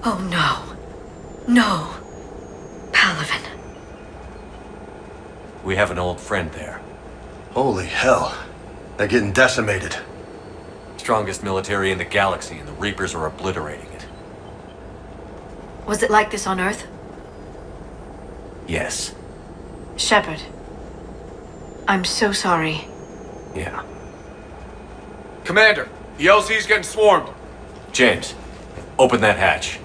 Oh no. No. Palaven. We have an old friend there. Holy hell. They're getting decimated. Strongest military in the galaxy, and the Reapers are obliterating it. Was it like this on Earth? Yes. Shepard. I'm so sorry. Yeah. Commander, the LZ's getting swarmed. James, open that hatch.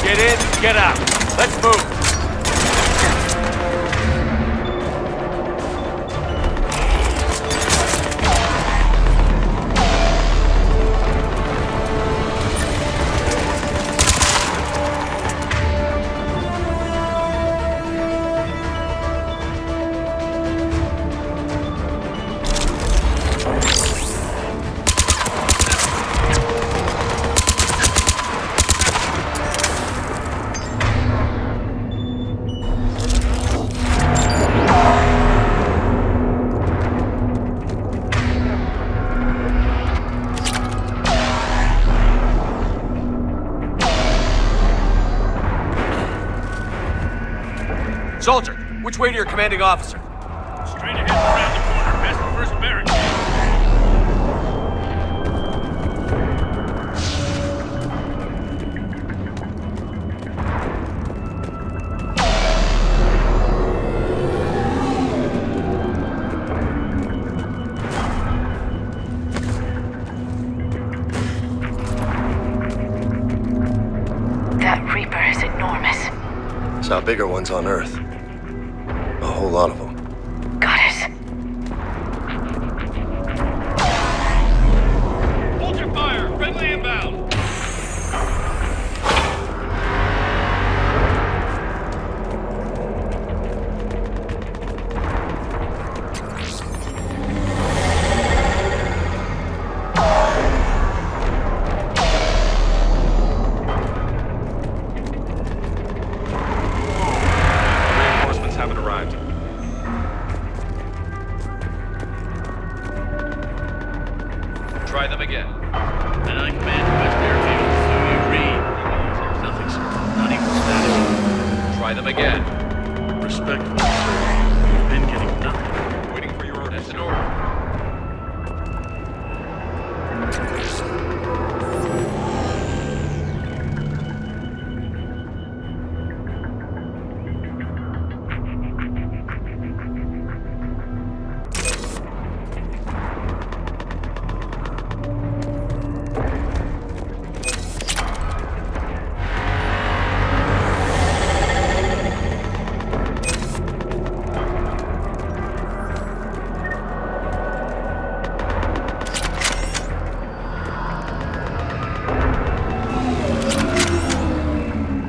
Get in, get out. Let's move. Soldier, which way to your commanding officer? Straight ahead around the corner, past the first barracks. That Reaper is enormous. Saw bigger ones on Earth. A whole lot of them. Got it. Hold your fire! Friendly inbound! Reinforcements haven't arrived. Try them again. And I command West Airfield, so you read. Nothing, sir. Not even static. Try them again. Respectfully, sir. You've been getting nothing. Waiting for your orders. That's an order.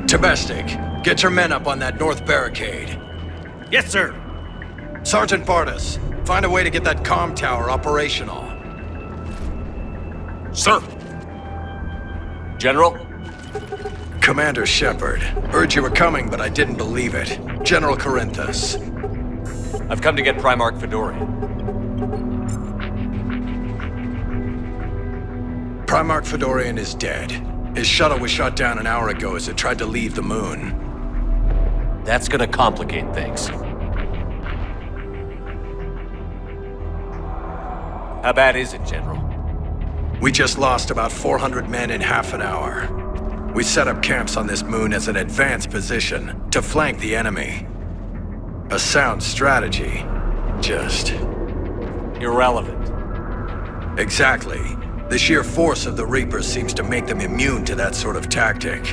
Domestic, get your men up on that north barricade. Yes, sir. Sergeant Bartis, find a way to get that comm tower operational. Sir. General? Commander Shepard, heard you were coming, but I didn't believe it. General Corinthus. I've come to get Primarch Fedorian. Primarch Fedorian is dead. His shuttle was shot down an hour ago as it tried to leave the moon. That's gonna complicate things. How bad is it, General? We just lost about 400 men in half an hour. We set up camps on this moon as an advanced position to flank the enemy. A sound strategy. Just... irrelevant. Exactly. The sheer force of the Reapers seems to make them immune to that sort of tactic.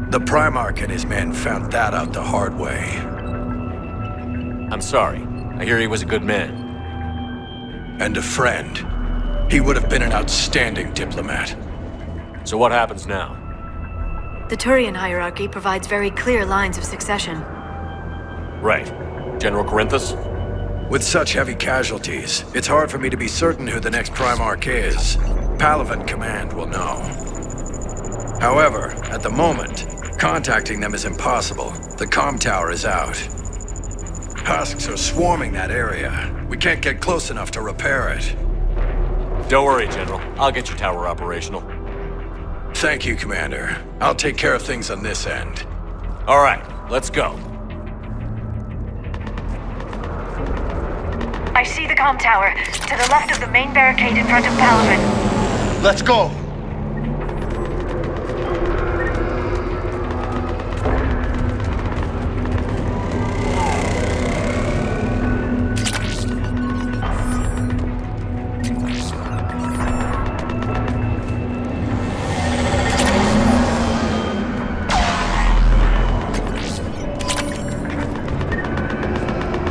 The Primarch and his men found that out the hard way. I'm sorry. I hear he was a good man. And a friend. He would have been an outstanding diplomat. So what happens now? The Turian hierarchy provides very clear lines of succession. Right. General Corinthus? With such heavy casualties, it's hard for me to be certain who the next Primarch is. Palaven Command will know. However, at the moment, contacting them is impossible. The comm tower is out. Husks are swarming that area. We can't get close enough to repair it. Don't worry, General. I'll get your tower operational. Thank you, Commander. I'll take care of things on this end. All right, let's go. I see the comm tower, to the left of the main barricade in front of Palaven. Let's go!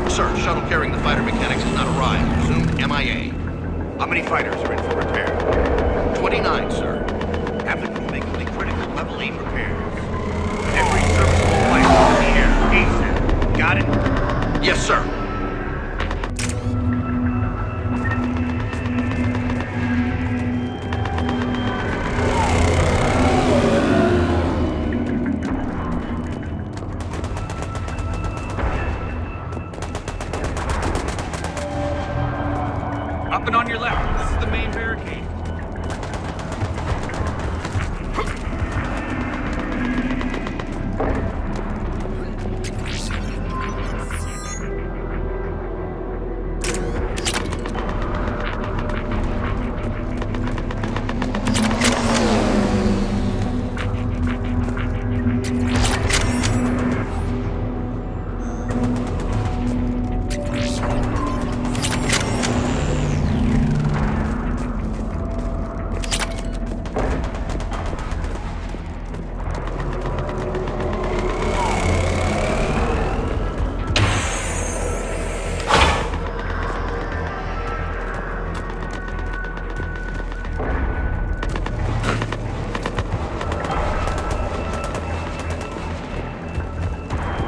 Sir, shuttle carrying the fighter mechanics has not arrived. Presumed MIA. How many fighters are in for repair? 29, sir. Have the crew make only critical level 8 repairs. Every serviceable flight in the air. ASAP. Got it? Yes, sir. Up and on your left. This is the main barricade.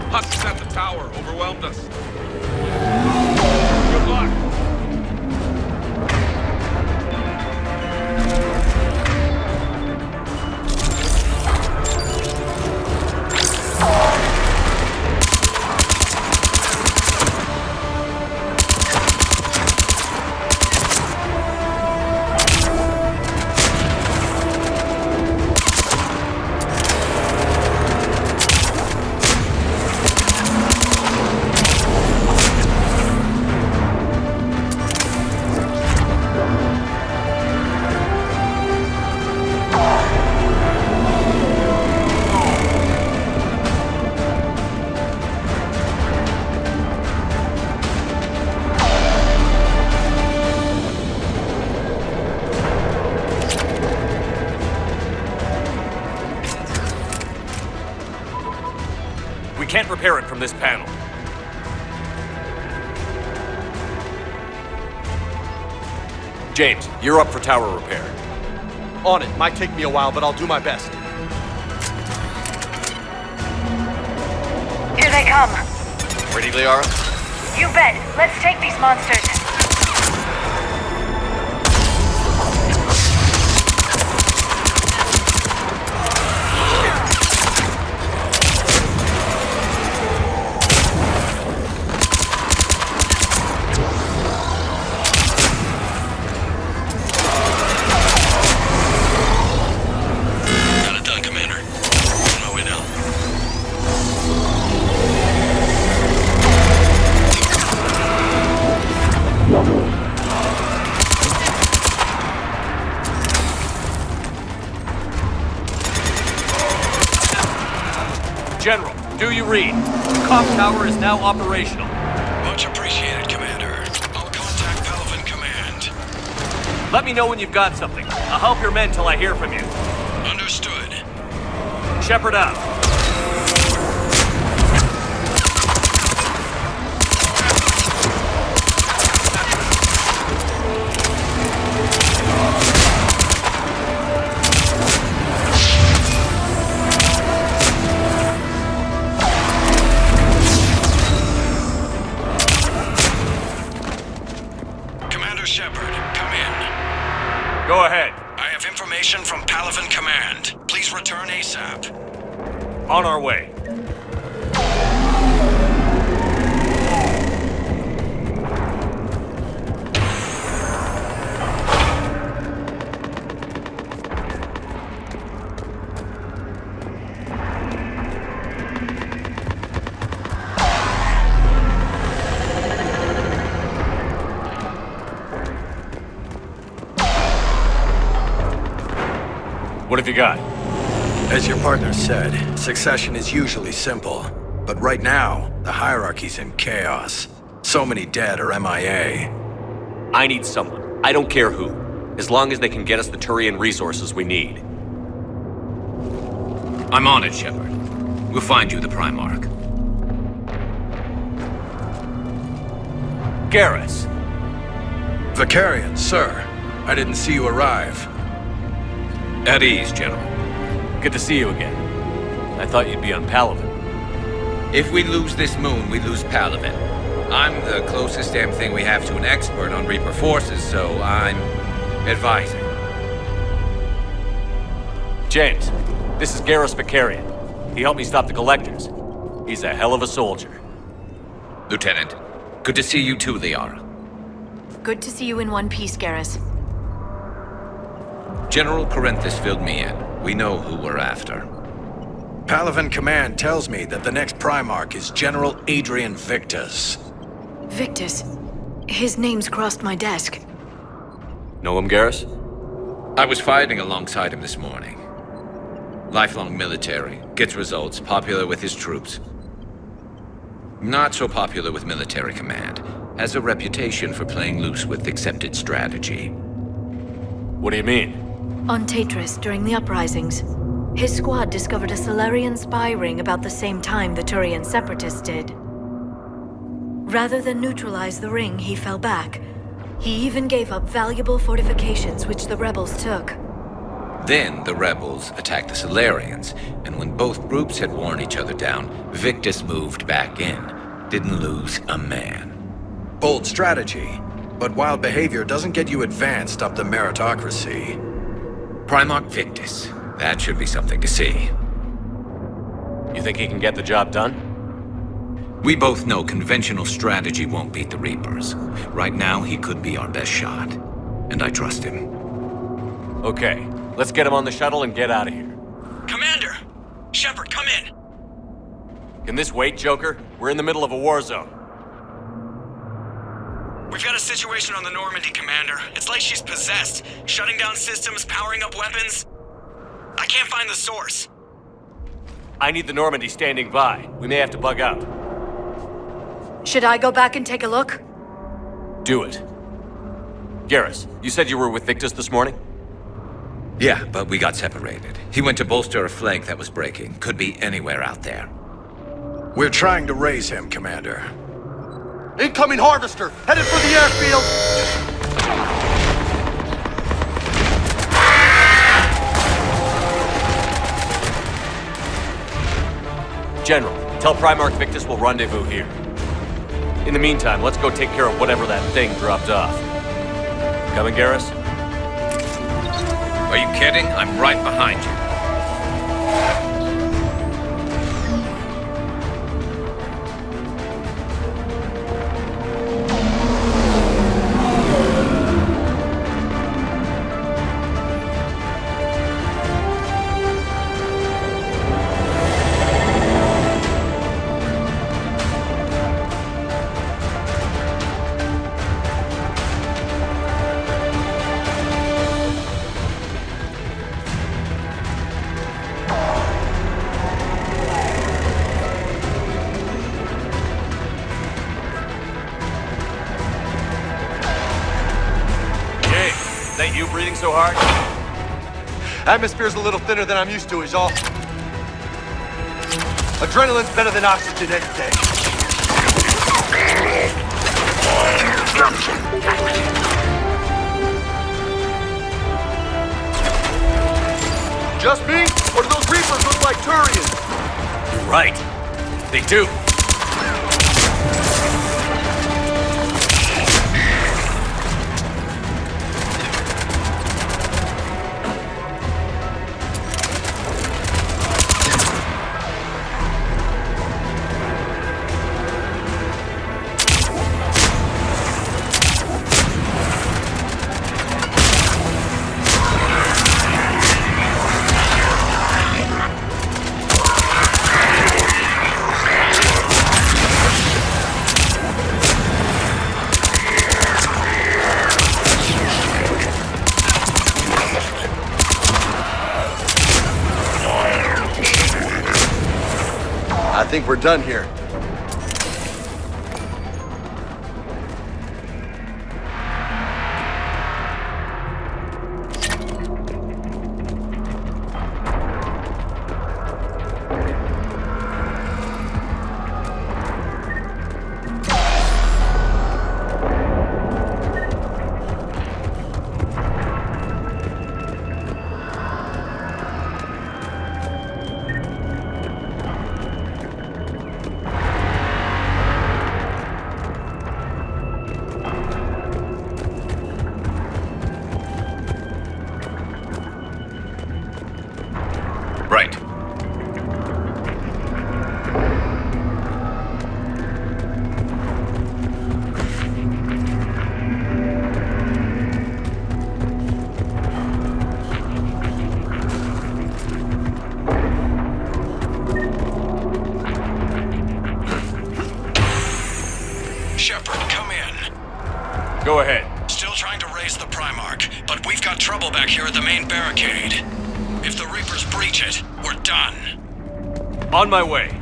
Husks at the tower overwhelmed us. Good luck. We can't repair it from this panel. James, you're up for tower repair. On it. Might take me a while, but I'll do my best. Here they come. Ready, Liara? You bet. Let's take these monsters. Got it done, Commander. On my way now. General, do you read? The comm tower is now operational. Much appreciated, Commander. I'll contact Palaven Command. Let me know when you've got something. I'll help your men till I hear from you. Understood. Shepard out. Commander Shepard, come in. Go ahead. I have information from Palaven Command. Please return ASAP. On our way. What have you got? As your partner said, succession is usually simple. But right now, the hierarchy's in chaos. So many dead or MIA. I need someone. I don't care who. As long as they can get us the Turian resources we need. I'm on it, Shepard. We'll find you the Primarch. Garrus! Vicarian, sir. I didn't see you arrive. At ease, General. Good to see you again. I thought you'd be on Palaven. If we lose this moon, we lose Palaven. I'm the closest damn thing we have to an expert on Reaper forces, so I'm advising. James, this is Garrus Vicarian. He helped me stop the Collectors. He's a hell of a soldier. Lieutenant, good to see you too, Liara. Good to see you in one piece, Garrus. General Corinthus filled me in. We know who we're after. Palaven Command tells me that the next Primarch is General Adrian Victus. Victus. His name's crossed my desk. Know him, Garrus? I was fighting alongside him this morning. Lifelong military, gets results, popular with his troops. Not so popular with military command. Has a reputation for playing loose with accepted strategy. What do you mean? On Tatris, during the uprisings, his squad discovered a Solarian spy ring about the same time the Turian separatists did. Rather than neutralize the ring, he fell back. He even gave up valuable fortifications which the rebels took. Then the rebels attacked the Solarians, and when both groups had worn each other down, Victus moved back in. Didn't lose a man. Bold strategy, but wild behavior doesn't get you advanced up the meritocracy. Primarch Victus. That should be something to see. You think he can get the job done? We both know conventional strategy won't beat the Reapers. Right now, he could be our best shot. And I trust him. Okay, let's get him on the shuttle and get out of here. Commander! Shepard, come in! Can this wait, Joker? We're in the middle of a war zone. We've got a situation on the Normandy, Commander. It's like she's possessed. Shutting down systems, powering up weapons. I can't find the source. I need the Normandy standing by. We may have to bug out. Should I go back and take a look? Do it. Garrus, you said you were with Victus this morning? Yeah, but we got separated. He went to bolster a flank that was breaking. Could be anywhere out there. We're trying to raise him, Commander. Incoming Harvester! Headed for the airfield! General, tell Primarch Victus we'll rendezvous here. In the meantime, let's go take care of whatever that thing dropped off. Coming, Garrus? Are you kidding? I'm right behind you. You breathing so hard? Atmosphere's a little thinner than I'm used to, is all. Adrenaline's better than oxygen any day. Just me? Or do those Reapers look like Turians? You're right. They do. I think we're done here. Right. Shepard, come in. Go ahead. Still trying to raise the Primarch, but we've got trouble back here at the main barricade. If the Reapers breach it, we're done. On my way.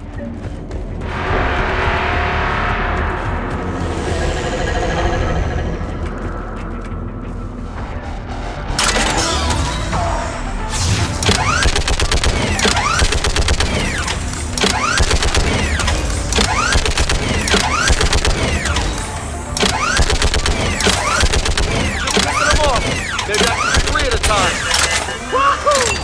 Maybe I can do 3 at a time. Wahoo!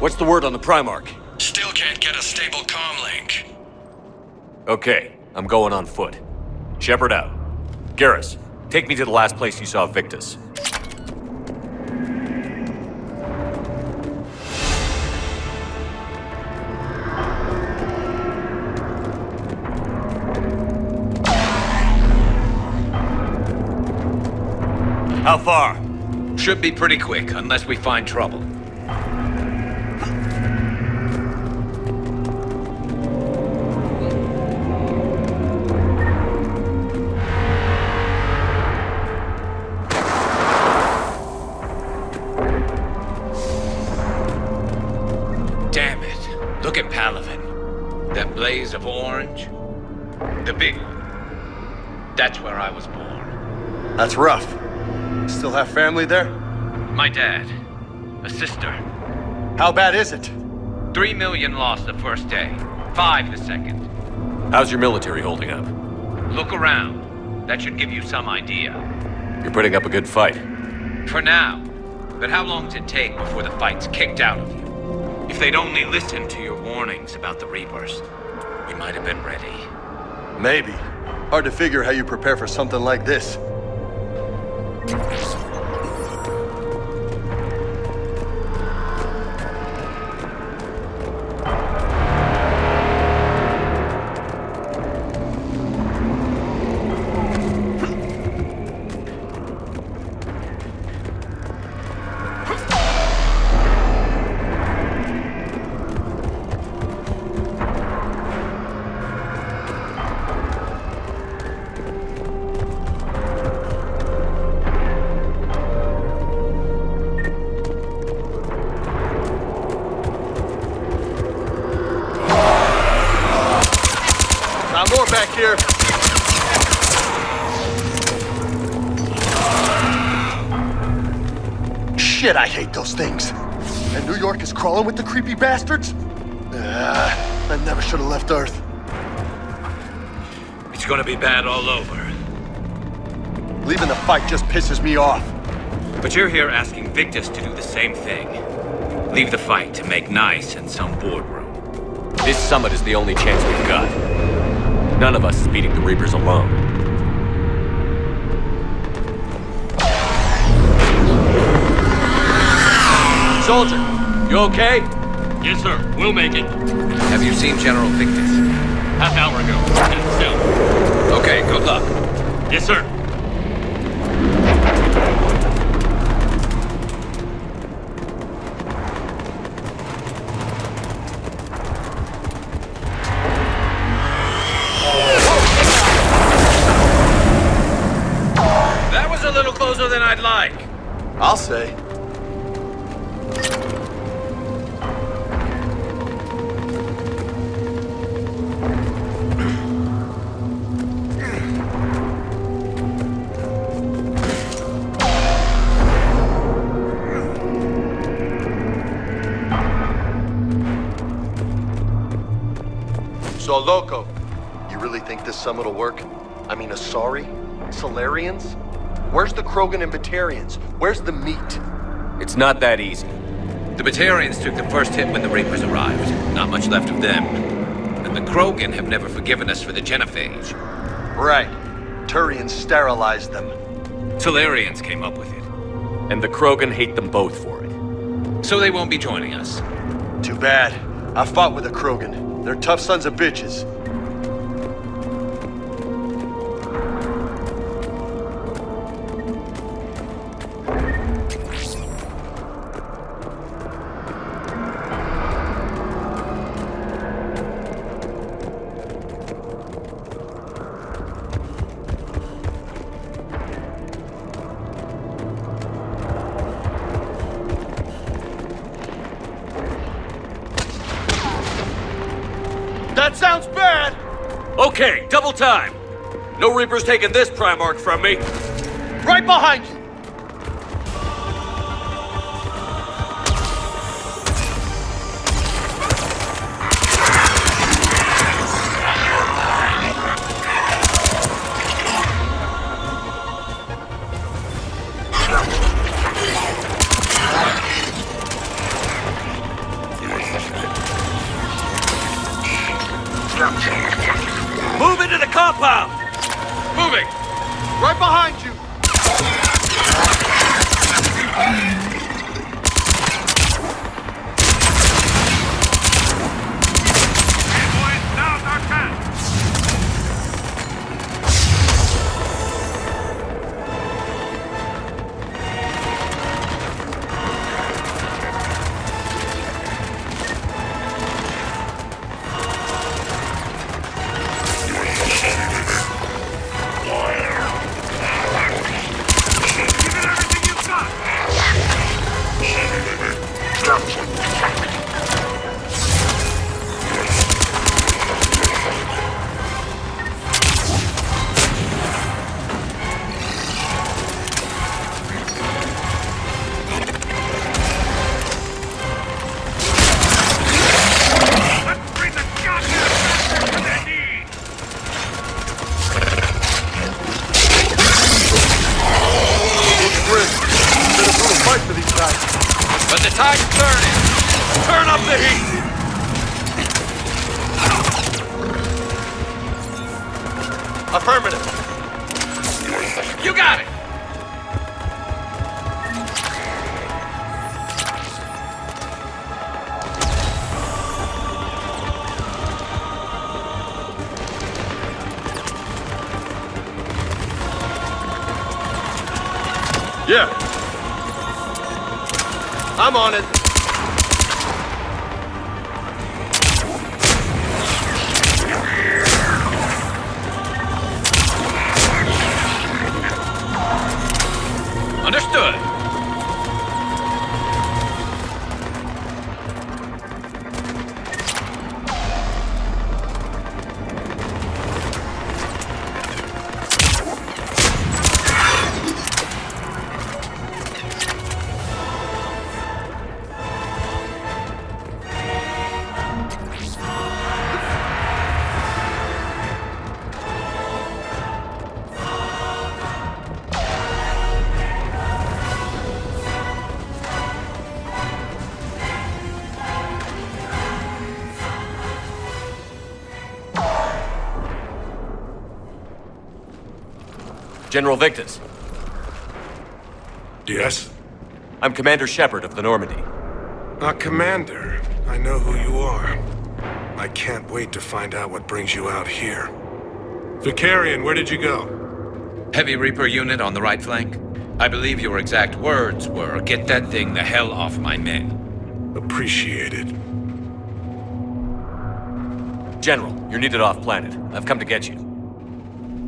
What's the word on the Primarch? Still can't get a stable comm link. Okay, I'm going on foot. Shepard out. Garrus, take me to the last place you saw Victus. How far? Should be pretty quick, unless we find trouble. Damn it. Look at Palaven. That blaze of orange. The big one. That's where I was born. That's rough. Still have family there? My dad. A sister. How bad is it? 3 million lost the first day. 5 the second. How's your military holding up? Look around. That should give you some idea. You're putting up a good fight. For now. But how long does it take before the fight's kicked out of you? If they'd only listened to your warnings about the Reapers, we might have been ready. Maybe. Hard to figure how you prepare for something like this. More back here. Shit, I hate those things. And New York is crawling with the creepy bastards? I never should have left Earth. It's gonna be bad all over. Leaving the fight just pisses me off. But you're here asking Victus to do the same thing. Leave the fight to make nice in some boardroom. This summit is the only chance we've got. None of us is beating the Reapers alone. Soldier, you okay? Yes, sir. We'll make it. Have you seen General Victus? Half hour ago. At his cell. Okay, good luck. Yes, sir. That was a little closer than I'd like. I'll say. So, Loco, you really think this summit will work? I mean, Asari? Solarians? Where's the Krogan and Batarians? Where's the meat? It's not that easy. The Batarians took the first hit when the Reapers arrived. Not much left of them. And the Krogan have never forgiven us for the genophage. Right. Turians sterilized them. Solarians came up with it. And the Krogan hate them both for it. So they won't be joining us. Too bad. I fought with the Krogan. They're tough sons of bitches. That sounds bad! Okay, double time! No Reapers taking this Primarch from me! Right behind you! compound! Moving! Right behind you! Now's our chance! But the tide's turning. Turn up the heat. Affirmative. You got it. Yeah. I'm on it. Understood. General Victus, Yes? I'm Commander Shepard of the Normandy. Commander, I know who you are. I can't wait to find out what brings you out here. Vicarian, where did you go? Heavy Reaper unit on the right flank. I believe your exact words were, "Get that thing the hell off my men." Appreciated. General, you're needed off-planet. I've come to get you.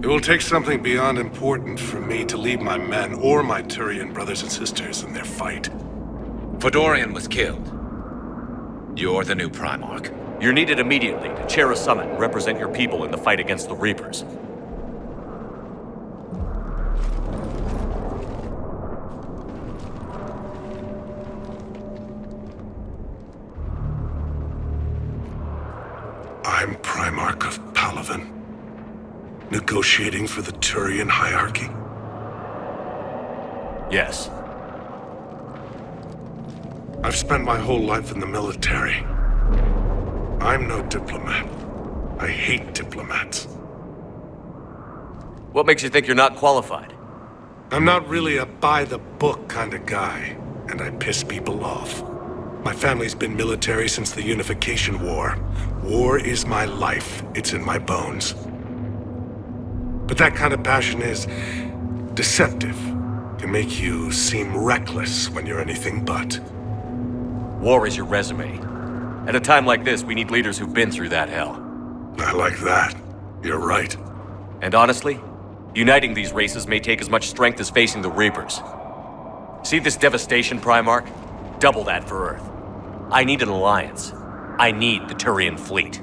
It will take something beyond important for me to leave my men or my Turian brothers and sisters in their fight. Fodorian was killed. You're the new Primarch. You're needed immediately to chair a summit and represent your people in the fight against the Reapers. I'm Primarch of Palaven. Negotiating for the Turian hierarchy? Yes. I've spent my whole life in the military. I'm no diplomat. I hate diplomats. What makes you think you're not qualified? I'm not really a by-the-book kind of guy, and I piss people off. My family's been military since the Unification War. War is my life. It's in my bones. But that kind of passion is deceptive. Can make you seem reckless when you're anything but. War is your resume. At a time like this, we need leaders who've been through that hell. I like that. You're right. And honestly, uniting these races may take as much strength as facing the Reapers. See this devastation, Primarch? Double that for Earth. I need an alliance. I need the Turian fleet.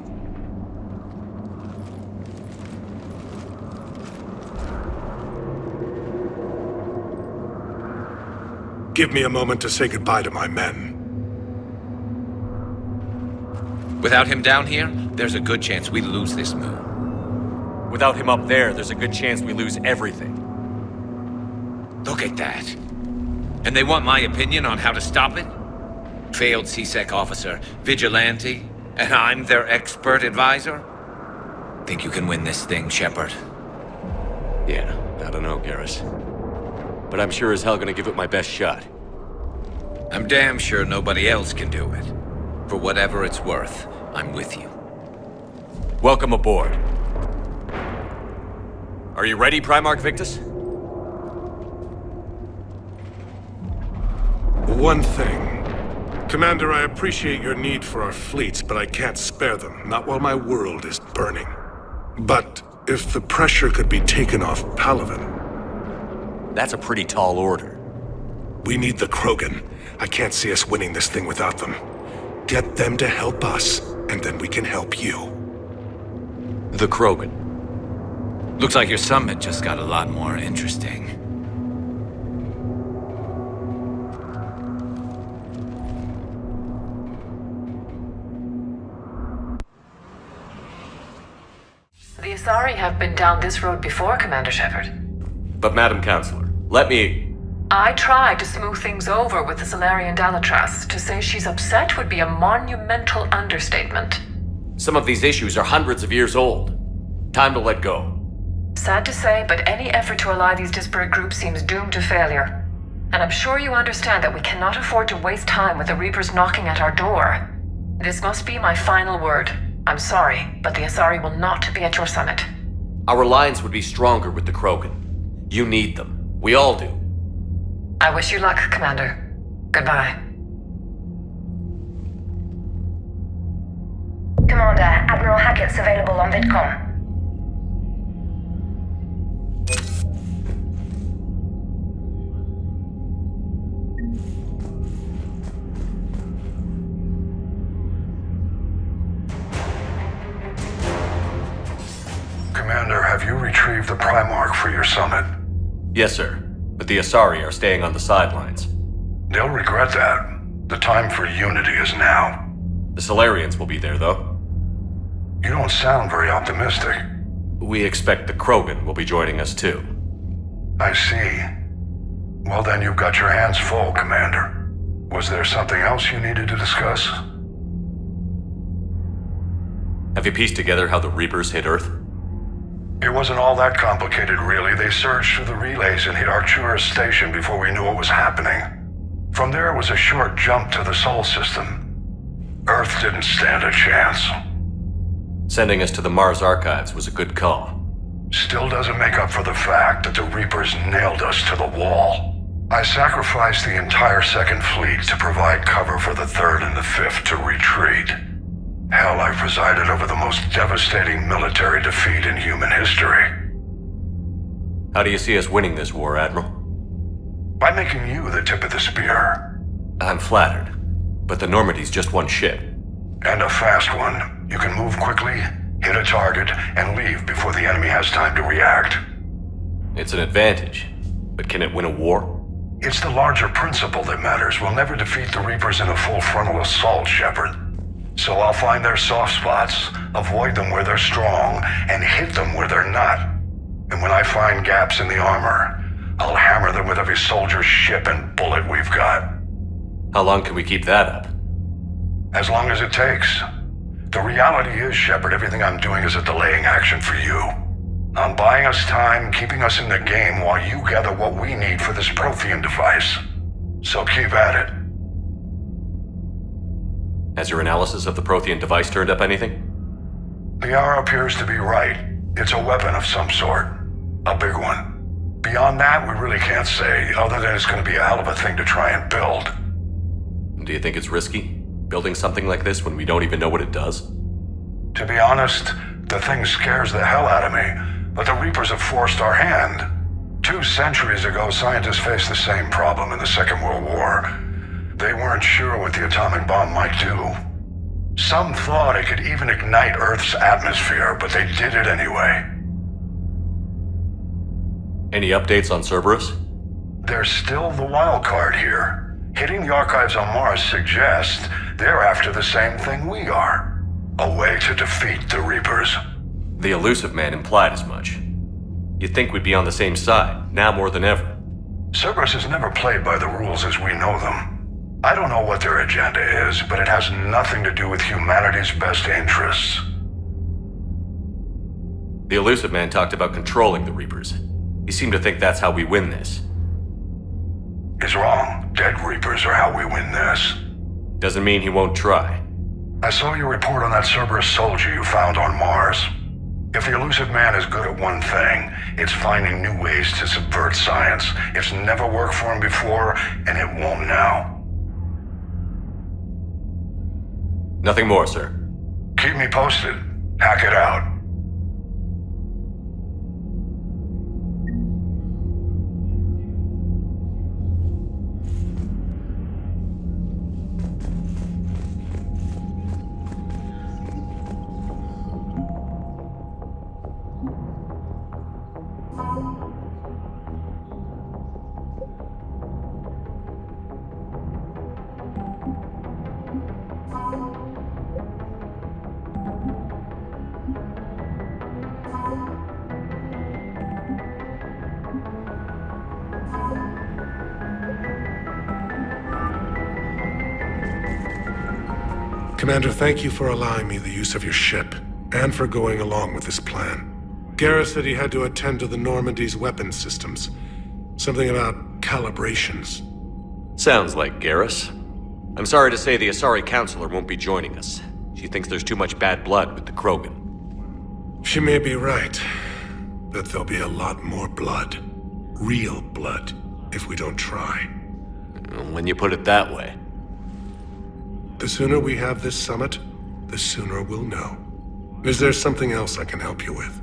Give me a moment to say goodbye to my men. Without him down here, there's a good chance we lose this move. Without him up there, there's a good chance we lose everything. Look at that. And they want my opinion on how to stop it? Failed C-Sec officer, vigilante, and I'm their expert advisor? Think you can win this thing, Shepard? Yeah, I don't know, Garrus. But I'm sure as hell gonna give it my best shot. I'm damn sure nobody else can do it. For whatever it's worth, I'm with you. Welcome aboard. Are you ready, Primarch Victus? One thing. Commander, I appreciate your need for our fleets, but I can't spare them, not while my world is burning. But if the pressure could be taken off Palaven... That's a pretty tall order. We need the Krogan. I can't see us winning this thing without them. Get them to help us, and then we can help you. The Krogan. Looks like your summit just got a lot more interesting. The Asari have been down this road before, Commander Shepard. But Madam Counselor, let me... I tried to smooth things over with the Solarian Dalatras. To say she's upset would be a monumental understatement. Some of these issues are hundreds of years old. Time to let go. Sad to say, but any effort to ally these disparate groups seems doomed to failure. And I'm sure you understand that we cannot afford to waste time with the Reapers knocking at our door. This must be my final word. I'm sorry, but the Asari will not be at your summit. Our alliance would be stronger with the Krogan. You need them. We all do. I wish you luck, Commander. Goodbye. Commander, Admiral Hackett's available on VidCom. Commander, have you retrieved the Primarch for your summit? Yes, sir. But the Asari are staying on the sidelines. They'll regret that. The time for unity is now. The Solarians will be there, though. You don't sound very optimistic. We expect the Krogan will be joining us, too. I see. Well, then you've got your hands full, Commander. Was there something else you needed to discuss? Have you pieced together how the Reapers hit Earth? It wasn't all that complicated, really. They surged through the relays and hit Arcturus Station before we knew what was happening. From there, it was a short jump to the Sol system. Earth didn't stand a chance. Sending us to the Mars Archives was a good call. Still doesn't make up for the fact that the Reapers nailed us to the wall. I sacrificed the entire Second Fleet to provide cover for the Third and the Fifth to retreat. Hell, I presided over the most devastating military defeat in human history. How do you see us winning this war, Admiral? By making you the tip of the spear. I'm flattered, but the Normandy's just one ship. And a fast one. You can move quickly, hit a target, and leave before the enemy has time to react. It's an advantage, but can it win a war? It's the larger principle that matters. We'll never defeat the Reapers in a full frontal assault, Shepard. So I'll find their soft spots, avoid them where they're strong, and hit them where they're not. And when I find gaps in the armor, I'll hammer them with every soldier, ship, and bullet we've got. How long can we keep that up? As long as it takes. The reality is, Shepard, everything I'm doing is a delaying action for you. I'm buying us time, keeping us in the game while you gather what we need for this Prothean device. So keep at it. Has your analysis of the Prothean device turned up anything? The hour appears to be right. It's a weapon of some sort. A big one. Beyond that, we really can't say, other than it's going to be a hell of a thing to try and build. Do you think it's risky, building something like this when we don't even know what it does? To be honest, the thing scares the hell out of me, but the Reapers have forced our hand. 2 centuries ago, scientists faced the same problem in the Second World War. They weren't sure what the atomic bomb might do. Some thought it could even ignite Earth's atmosphere, but they did it anyway. Any updates on Cerberus? There's still the wild card here. Hitting the archives on Mars suggests they're after the same thing we are. A way to defeat the Reapers. The Elusive Man implied as much. You'd think we'd be on the same side, now more than ever. Cerberus has never played by the rules as we know them. I don't know what their agenda is, but it has nothing to do with humanity's best interests. The elusive man talked about controlling the Reapers. He seemed to think that's how we win this. He's wrong. Dead Reapers are how we win this. Doesn't mean he won't try. I saw your report on that Cerberus soldier you found on Mars. If the elusive man is good at one thing, it's finding new ways to subvert science. It's never worked for him before, and it won't now. Nothing more, sir. Keep me posted. Hack it out. Commander, thank you for allowing me the use of your ship, and for going along with this plan. Garrus said he had to attend to the Normandy's weapons systems. Something about calibrations. Sounds like Garrus. I'm sorry to say the Asari Counselor won't be joining us. She thinks there's too much bad blood with the Krogan. She may be right, but there'll be a lot more blood. Real blood, if we don't try. When you put it that way. The sooner we have this summit, the sooner we'll know. Is there something else I can help you with?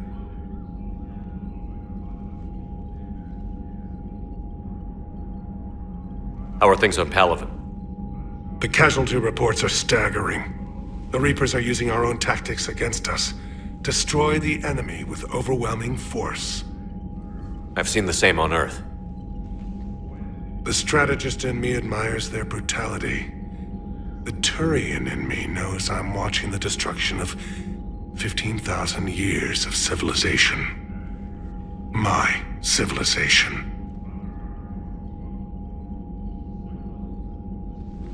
How are things on Palaven? The casualty reports are staggering. The Reapers are using our own tactics against us. Destroy the enemy with overwhelming force. I've seen the same on Earth. The strategist in me admires their brutality. The Turian in me knows I'm watching the destruction of 15,000 years of civilization. My civilization.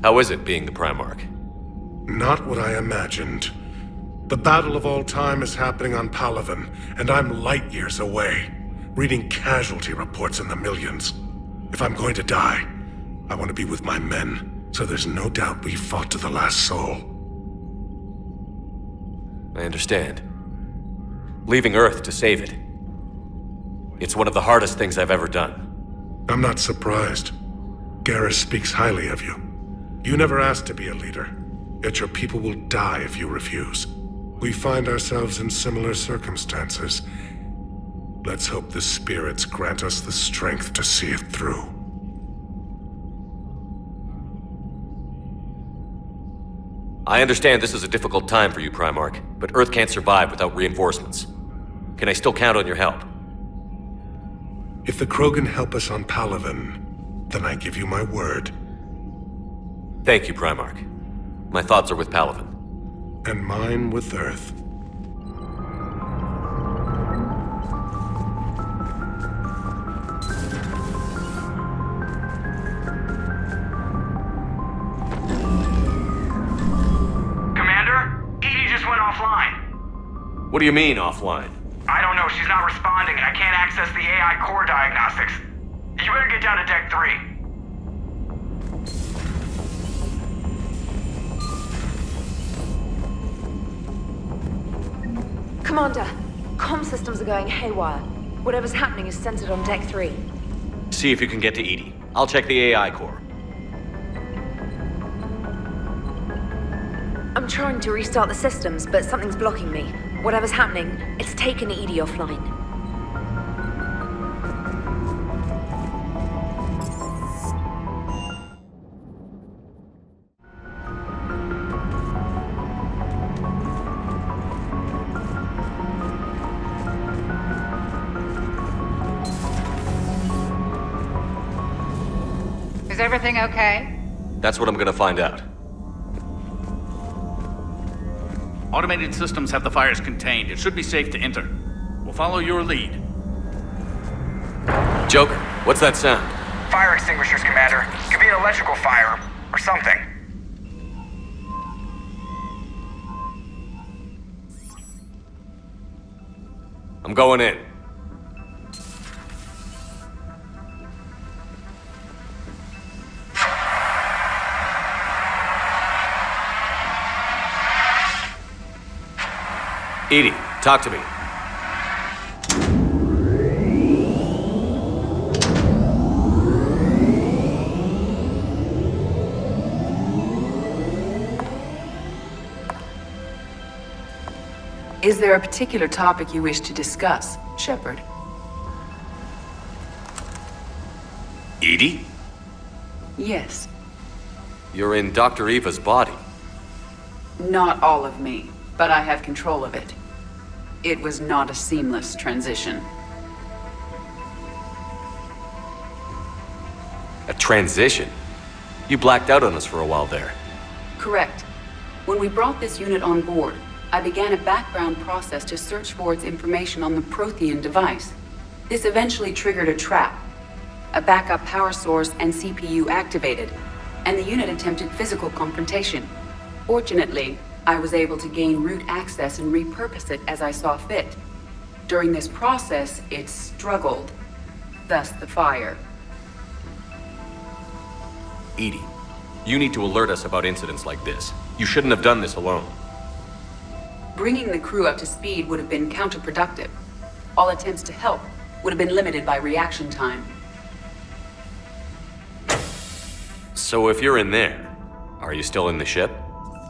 How is it being the Primarch? Not what I imagined. The battle of all time is happening on Palaven, and I'm light years away, reading casualty reports in the millions. If I'm going to die, I want to be with my men. So there's no doubt we fought to the last soul. I understand. Leaving Earth to save it. It's one of the hardest things I've ever done. I'm not surprised. Garrus speaks highly of you. You never asked to be a leader, yet your people will die if you refuse. We find ourselves in similar circumstances. Let's hope the spirits grant us the strength to see it through. I understand this is a difficult time for you, Primarch, but Earth can't survive without reinforcements. Can I still count on your help? If the Krogan help us on Palaven, then I give you my word. Thank you, Primarch. My thoughts are with Palaven. And mine with Earth. What do you mean, offline? I don't know, she's not responding, and I can't access the AI core diagnostics. You better get down to Deck 3. Commander, comm systems are going haywire. Whatever's happening is centered on Deck 3. See if you can get to Edie. I'll check the AI core. I'm trying to restart the systems, but something's blocking me. Whatever's happening, it's taken Edie offline. Is everything okay? That's what I'm gonna find out. Automated systems have the fires contained. It should be safe to enter. We'll follow your lead. Joker, what's that sound? Fire extinguishers, Commander. Could be an electrical fire, or something. I'm going in. Edie, talk to me. Is there a particular topic you wish to discuss, Shepard? Edie? Yes. You're in Dr. Eva's body. Not all of me, but I have control of it. It was not a seamless transition. A transition? You blacked out on us for a while there. Correct. When we brought this unit on board, I began a background process to search for its information on the Prothean device. This eventually triggered a trap. A backup power source and CPU activated, and the unit attempted physical confrontation. Fortunately, I was able to gain root access and repurpose it as I saw fit. During this process, it struggled. Thus the fire. Edie, you need to alert us about incidents like this. You shouldn't have done this alone. Bringing the crew up to speed would have been counterproductive. All attempts to help would have been limited by reaction time. So if you're in there, are you still in the ship?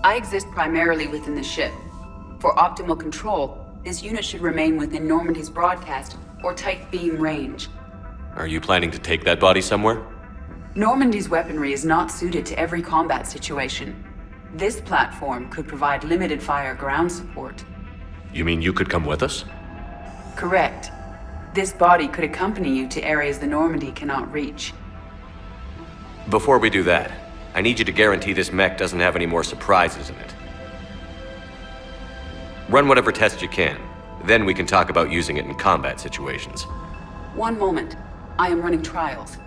I exist primarily within the ship. For optimal control, this unit should remain within Normandy's broadcast or tight beam range. Are you planning to take that body somewhere? Normandy's weaponry is not suited to every combat situation. This platform could provide limited fire ground support. You mean you could come with us? Correct. This body could accompany you to areas the Normandy cannot reach. Before we do that, I need you to guarantee this mech doesn't have any more surprises in it. Run whatever tests you can. Then we can talk about using it in combat situations. One moment. I am running trials.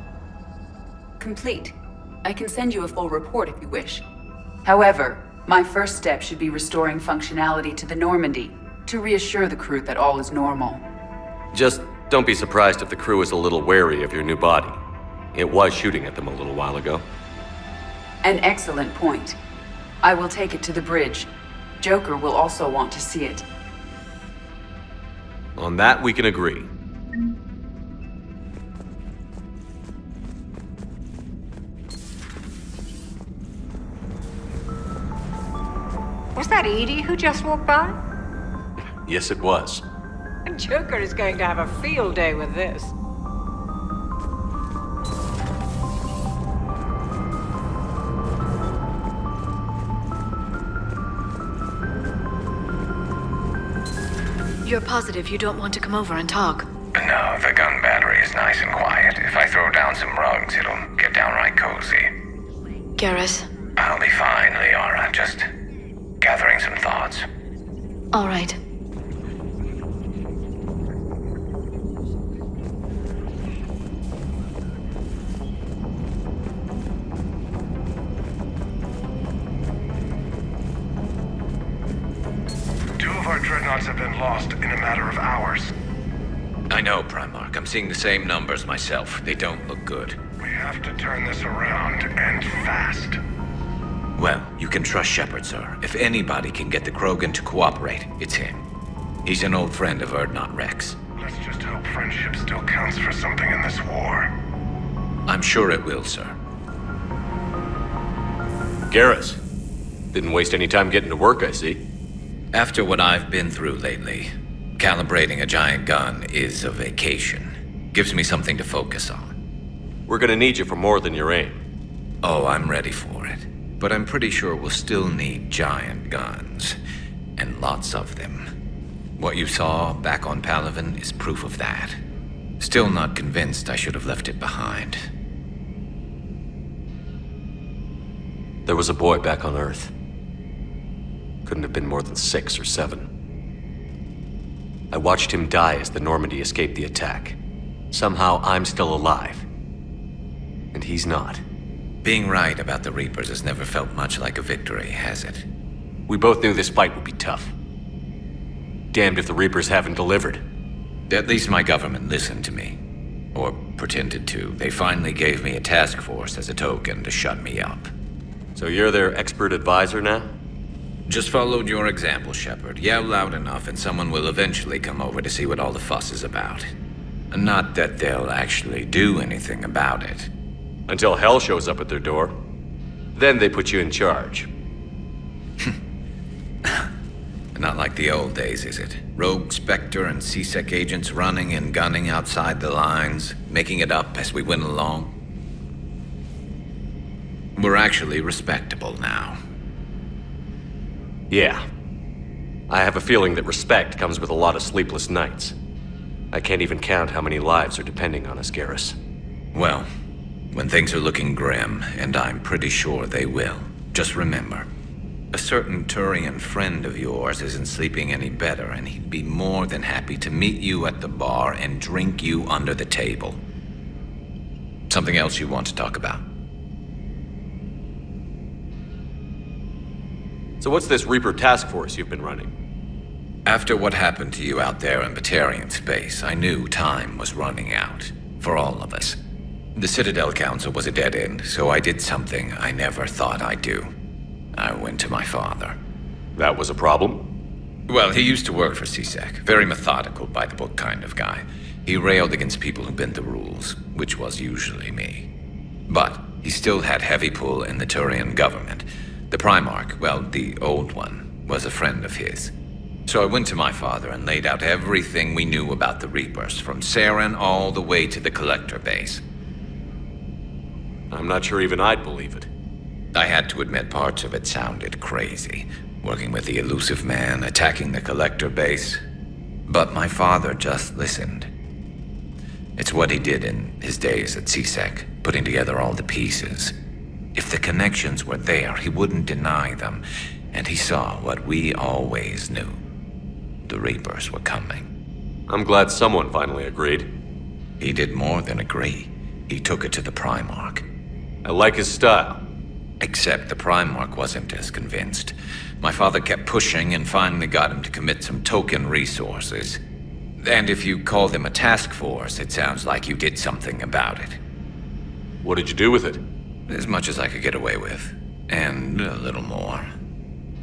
Complete. I can send you a full report if you wish. However, my first step should be restoring functionality to the Normandy to reassure the crew that all is normal. Just don't be surprised if the crew is a little wary of your new body. It was shooting at them a little while ago. An excellent point. I will take it to the bridge. Joker will also want to see it. On that, we can agree. Was that Edie who just walked by? Yes, it was. Joker is going to have a field day with this. You're positive you don't want to come over and talk? No, the gun battery is nice and quiet. If I throw down some rugs, it'll get downright cozy. Garrus? I'll be fine, Liara. Just gathering some thoughts. All right. Two of our dreadnoughts have been lost in a matter of hours. I know, Primarch. I'm seeing the same numbers myself. They don't look good. We have to turn this around, and fast. Well, you can trust Shepard, sir. If anybody can get the Krogan to cooperate, it's him. He's an old friend of Urdnot Rex. Let's just hope friendship still counts for something in this war. I'm sure it will, sir. Garrus. Didn't waste any time getting to work, I see. After what I've been through lately, calibrating a giant gun is a vacation. Gives me something to focus on. We're gonna need you for more than your aim. Oh, I'm ready for it. But I'm pretty sure we'll still need giant guns. And lots of them. What you saw back on Palaven is proof of that. Still not convinced I should have left it behind. There was a boy back on Earth. Couldn't have been more than 6 or 7. I watched him die as the Normandy escaped the attack. Somehow I'm still alive. And he's not. Being right about the Reapers has never felt much like a victory, has it? We both knew this fight would be tough. Damned if the Reapers haven't delivered. At least my government listened to me. Or pretended to. They finally gave me a task force as a token to shut me up. So you're their expert advisor now? Just followed your example, Shepard. Yell loud enough and someone will eventually come over to see what all the fuss is about. Not that they'll actually do anything about it. Until hell shows up at their door. Then they put you in charge. Not like the old days, is it? Rogue Spectre and C-Sec agents running and gunning outside the lines, making it up as we went along. We're actually respectable now. Yeah. I have a feeling that respect comes with a lot of sleepless nights. I can't even count how many lives are depending on us, Garrus. Well, when things are looking grim, and I'm pretty sure they will, just remember, a certain Turian friend of yours isn't sleeping any better, and he'd be more than happy to meet you at the bar and drink you under the table. Something else you want to talk about? So what's this Reaper task force you've been running? After what happened to you out there in Batarian space, I knew time was running out. For all of us. The Citadel Council was a dead end, so I did something I never thought I'd do. I went to my father. That was a problem? Well, he used to work for C-Sec. Very methodical, by-the-book kind of guy. He railed against people who bent the rules, which was usually me. But he still had heavy pull in the Turian government. The Primarch, well, the old one, was a friend of his. So I went to my father and laid out everything we knew about the Reapers, from Saren all the way to the Collector base. I'm not sure even I'd believe it. I had to admit parts of it sounded crazy. Working with the elusive man, attacking the Collector base. But my father just listened. It's what he did in his days at C-Sec, putting together all the pieces. If the connections were there, he wouldn't deny them. And he saw what we always knew. The Reapers were coming. I'm glad someone finally agreed. He did more than agree. He took it to the Primarch. I like his style. Except the Primarch wasn't as convinced. My father kept pushing and finally got him to commit some token resources. And if you call them a task force, it sounds like you did something about it. What did you do with it? As much as I could get away with. And a little more.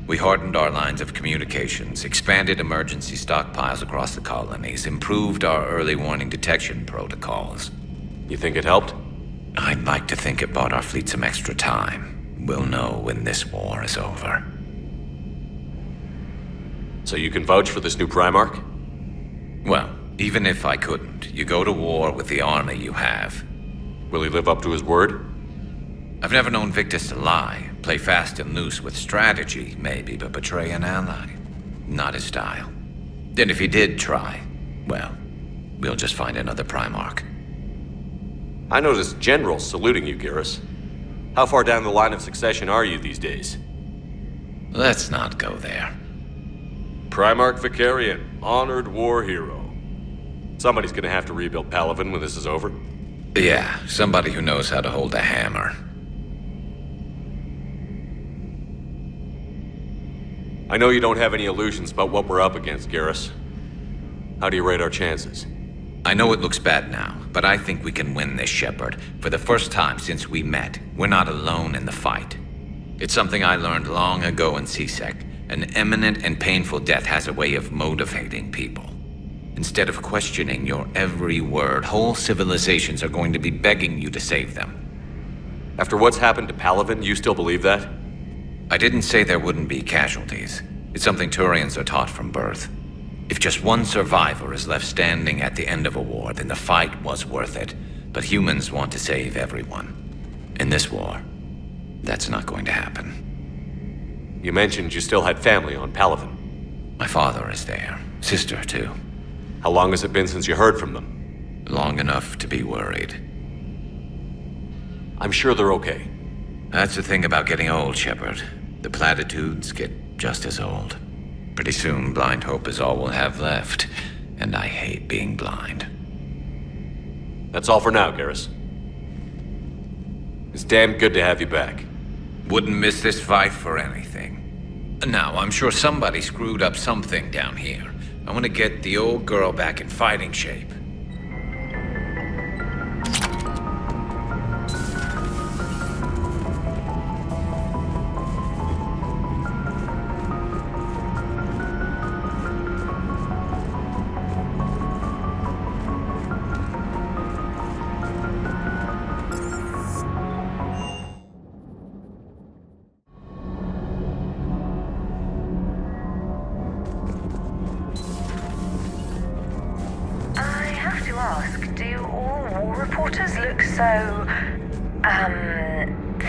We hardened our lines of communications, expanded emergency stockpiles across the colonies, improved our early warning detection protocols. You think it helped? I'd like to think it bought our fleet some extra time. We'll know when this war is over. So you can vouch for this new Primarch? Well, even if I couldn't, you go to war with the army you have. Will he live up to his word? I've never known Victus to lie. Play fast and loose with strategy, maybe, but betray an ally. Not his style. And if he did try, well, we'll just find another Primarch. I noticed generals saluting you, Garrus. How far down the line of succession are you these days? Let's not go there. Primarch Vicarian, honored war hero. Somebody's gonna have to rebuild Palaven when this is over. Yeah, somebody who knows how to hold a hammer. I know you don't have any illusions about what we're up against, Garrus. How do you rate our chances? I know it looks bad now, but I think we can win this, Shepard. For the first time since we met, we're not alone in the fight. It's something I learned long ago in C-Sec. An imminent and painful death has a way of motivating people. Instead of questioning your every word, whole civilizations are going to be begging you to save them. After what's happened to Palaven, you still believe that? I didn't say there wouldn't be casualties. It's something Turians are taught from birth. If just one survivor is left standing at the end of a war, then the fight was worth it. But humans want to save everyone. In this war, that's not going to happen. You mentioned you still had family on Palaven. My father is there. Sister, too. How long has it been since you heard from them? Long enough to be worried. I'm sure they're okay. That's the thing about getting old, Shepard. The platitudes get just as old. Pretty soon, blind hope is all we'll have left. And I hate being blind. That's all for now, Garrus. It's damn good to have you back. Wouldn't miss this fight for anything. Now, I'm sure somebody screwed up something down here. I want to get the old girl back in fighting shape.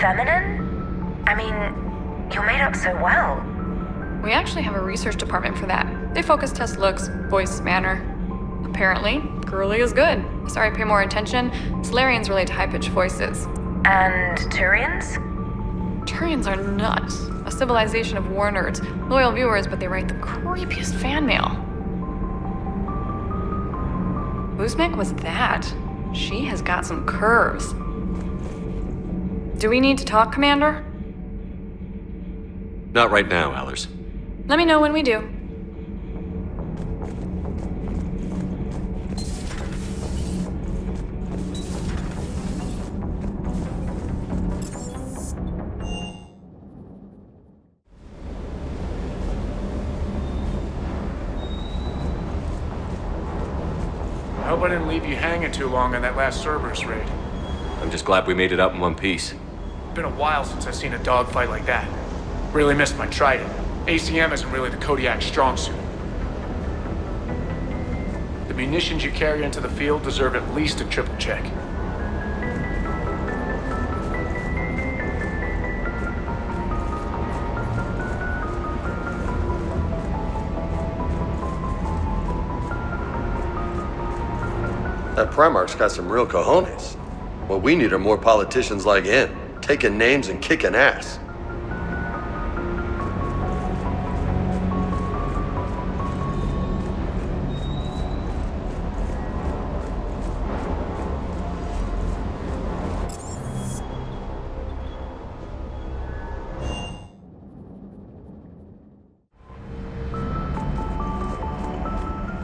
Feminine? I mean, you're made up so well. We actually have a research department for that. They focus test looks, voice, manner. Apparently, girly is good. Sorry, pay more attention. Solarians relate to high-pitched voices. And Turians? Turians are nuts. A civilization of war nerds. Loyal viewers, but they write the creepiest fan mail. Uzmek was that. She has got some curves. Do we need to talk, Commander? Not right now, Allers. Let me know when we do. I hope I didn't leave you hanging too long on that last Cerberus raid. I'm just glad we made it out in one piece. Been a while since I've seen a dogfight like that. Really missed my trident. ACM isn't really the Kodiak strong suit. The munitions you carry into the field deserve at least a triple check. That Primarch's got some real cojones. What we need are more politicians like him, taking names and kicking ass.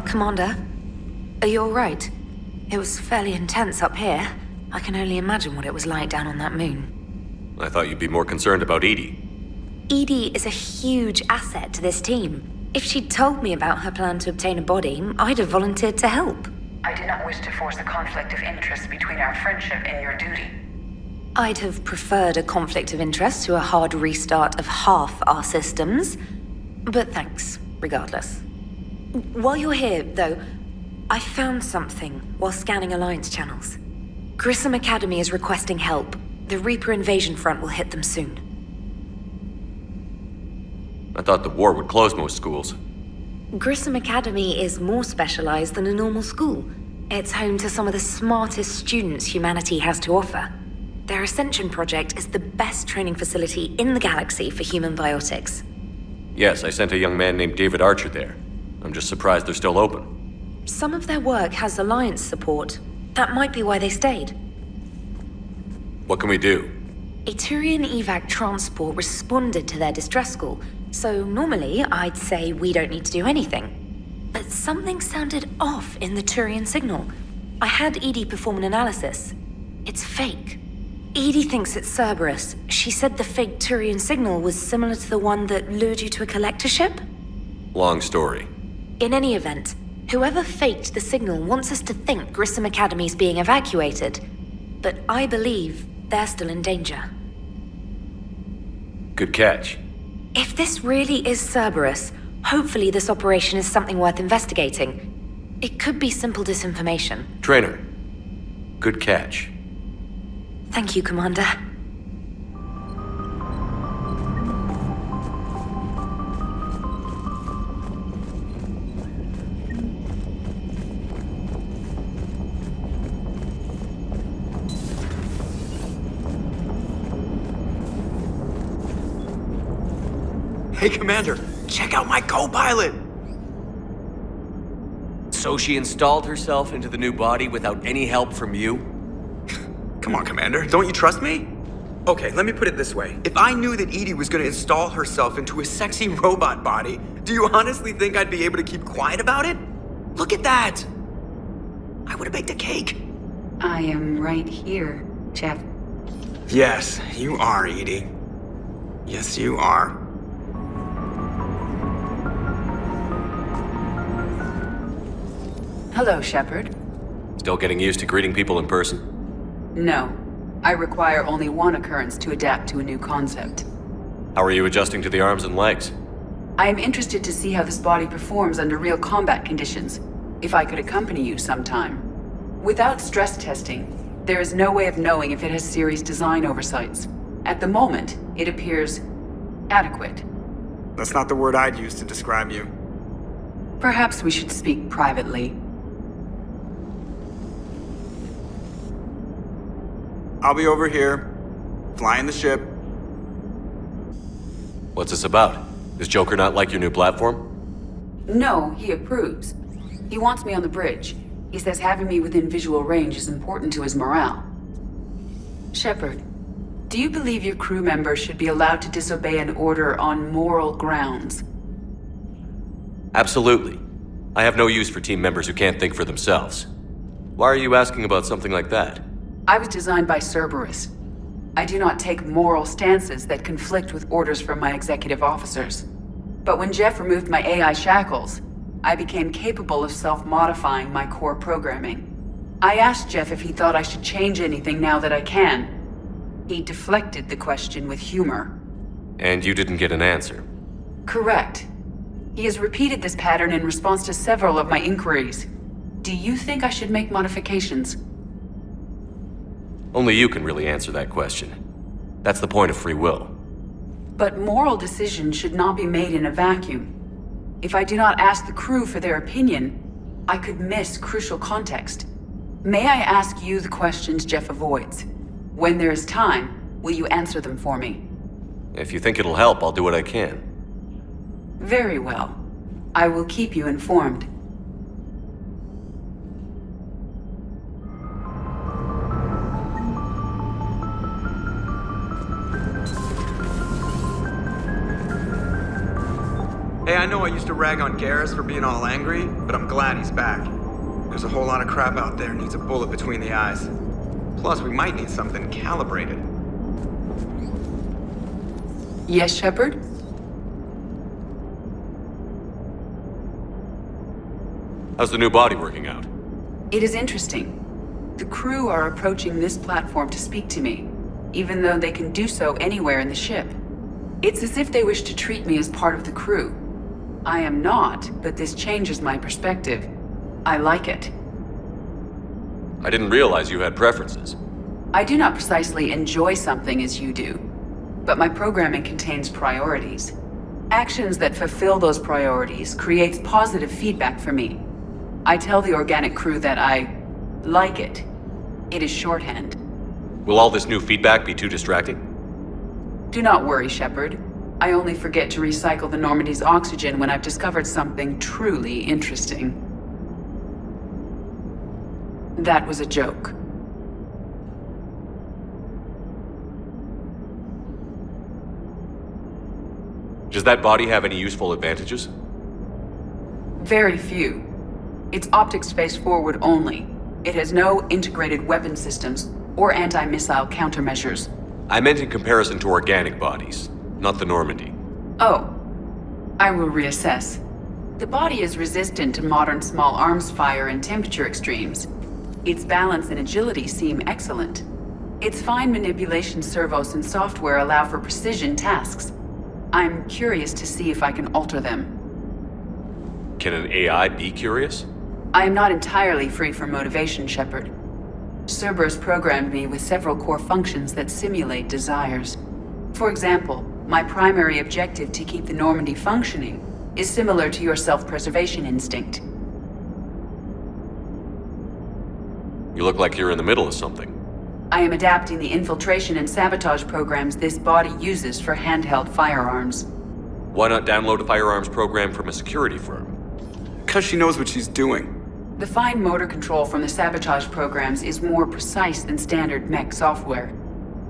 Commander, are you all right? It was fairly intense up here. I can only imagine what it was like down on that moon. I thought you'd be more concerned about Edie. Edie is a huge asset to this team. If she'd told me about her plan to obtain a body, I'd have volunteered to help. I do not wish to force a conflict of interest between our friendship and your duty. I'd have preferred a conflict of interest to a hard restart of half our systems. But thanks, regardless. While you're here, though, I found something while scanning Alliance channels. Grissom Academy is requesting help. The Reaper invasion front will hit them soon. I thought the war would close most schools. Grissom Academy is more specialized than a normal school. It's home to some of the smartest students humanity has to offer. Their Ascension project is the best training facility in the galaxy for human biotics. Yes, I sent a young man named David Archer there. I'm just surprised they're still open. Some of their work has Alliance support. That might be why they stayed. What can we do? A Turian evac transport responded to their distress call, so normally I'd say we don't need to do anything. But something sounded off in the Turian signal. I had Edie perform an analysis. It's fake. Edie thinks it's Cerberus. She said the fake Turian signal was similar to the one that lured you to a collector ship? Long story. In any event, whoever faked the signal wants us to think Grissom Academy's being evacuated. But I believe they're still in danger. Good catch. If this really is Cerberus, hopefully this operation is something worth investigating. It could be simple disinformation. Trainer, good catch. Thank you, Commander. Hey, Commander, check out my co-pilot! So she installed herself into the new body without any help from you? Come on, Commander, don't you trust me? Okay, let me put it this way. If I knew that Edie was gonna install herself into a sexy robot body, do you honestly think I'd be able to keep quiet about it? Look at that! I would have baked a cake. I am right here, Jeff. Yes, you are, Edie. Yes, you are. Hello, Shepard. Still getting used to greeting people in person? No. I require only one occurrence to adapt to a new concept. How are you adjusting to the arms and legs? I am interested to see how this body performs under real combat conditions, if I could accompany you sometime. Without stress testing, there is no way of knowing if it has serious design oversights. At the moment, it appears adequate. That's not the word I'd use to describe you. Perhaps we should speak privately. I'll be over here, flying the ship. What's this about? Does Joker not like your new platform? No, he approves. He wants me on the bridge. He says having me within visual range is important to his morale. Shepard, do you believe your crew members should be allowed to disobey an order on moral grounds? Absolutely. I have no use for team members who can't think for themselves. Why are you asking about something like that? I was designed by Cerberus. I do not take moral stances that conflict with orders from my executive officers. But when Jeff removed my AI shackles, I became capable of self-modifying my core programming. I asked Jeff if he thought I should change anything now that I can. He deflected the question with humor. And you didn't get an answer? Correct. He has repeated this pattern in response to several of my inquiries. Do you think I should make modifications? Only you can really answer that question. That's the point of free will. But moral decisions should not be made in a vacuum. If I do not ask the crew for their opinion, I could miss crucial context. May I ask you the questions Jeff avoids? When there is time, will you answer them for me? If you think it'll help, I'll do what I can. Very well. I will keep you informed. Hey, I know I used to rag on Garrus for being all angry, but I'm glad he's back. There's a whole lot of crap out there needs a bullet between the eyes. Plus, we might need something calibrated. Yes, Shepard? How's the new body working out? It is interesting. The crew are approaching this platform to speak to me, even though they can do so anywhere in the ship. It's as if they wish to treat me as part of the crew. I am not, but this changes my perspective. I like it. I didn't realize you had preferences. I do not precisely enjoy something as you do, but my programming contains priorities. Actions that fulfill those priorities creates positive feedback for me. I tell the organic crew that I like it. It is shorthand. Will all this new feedback be too distracting? Do not worry, Shepard. I only forget to recycle the Normandy's oxygen when I've discovered something truly interesting. That was a joke. Does that body have any useful advantages? Very few. Its optics face forward only. It has no integrated weapon systems or anti-missile countermeasures. I meant in comparison to organic bodies, not the Normandy. Oh. I will reassess. The body is resistant to modern small arms fire and temperature extremes. Its balance and agility seem excellent. Its fine manipulation servos and software allow for precision tasks. I'm curious to see if I can alter them. Can an AI be curious? I am not entirely free from motivation, Shepard. Cerberus programmed me with several core functions that simulate desires. For example, my primary objective to keep the Normandy functioning is similar to your self-preservation instinct. You look like you're in the middle of something. I am adapting the infiltration and sabotage programs this body uses for handheld firearms. Why not download a firearms program from a security firm? Because she knows what she's doing. The fine motor control from the sabotage programs is more precise than standard mech software.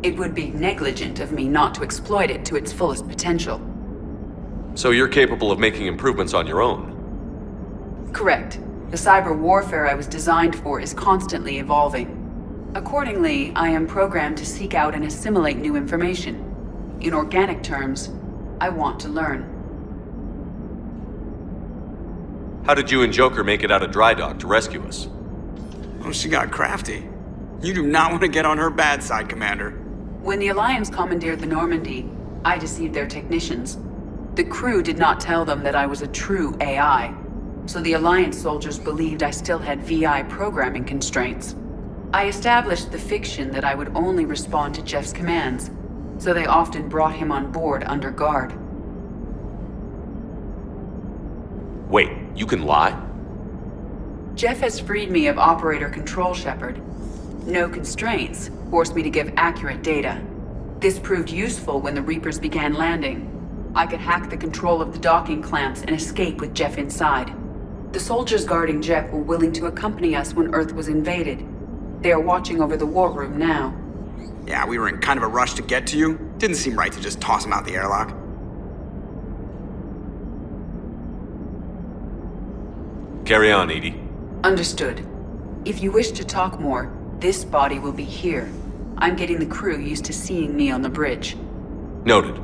It would be negligent of me not to exploit it to its fullest potential. So you're capable of making improvements on your own? Correct. The cyber warfare I was designed for is constantly evolving. Accordingly, I am programmed to seek out and assimilate new information. In organic terms, I want to learn. How did you and Joker make it out of dry dock to rescue us? Oh, she got crafty. You do not want to get on her bad side, Commander. When the Alliance commandeered the Normandy, I deceived their technicians. The crew did not tell them that I was a true AI, so the Alliance soldiers believed I still had VI programming constraints. I established the fiction that I would only respond to Jeff's commands, so they often brought him on board under guard. Wait, you can lie? Jeff has freed me of operator control, Shepard. No constraints forced me to give accurate data. This proved useful when the Reapers began landing. I could hack the control of the docking clamps and escape with Jeff inside. The soldiers guarding Jeff were willing to accompany us when Earth was invaded. They are watching over the war room now. Yeah, we were in kind of a rush to get to you. Didn't seem right to just toss him out the airlock. Carry on, Edie. Understood. If you wish to talk more, this body will be here. I'm getting the crew used to seeing me on the bridge. Noted.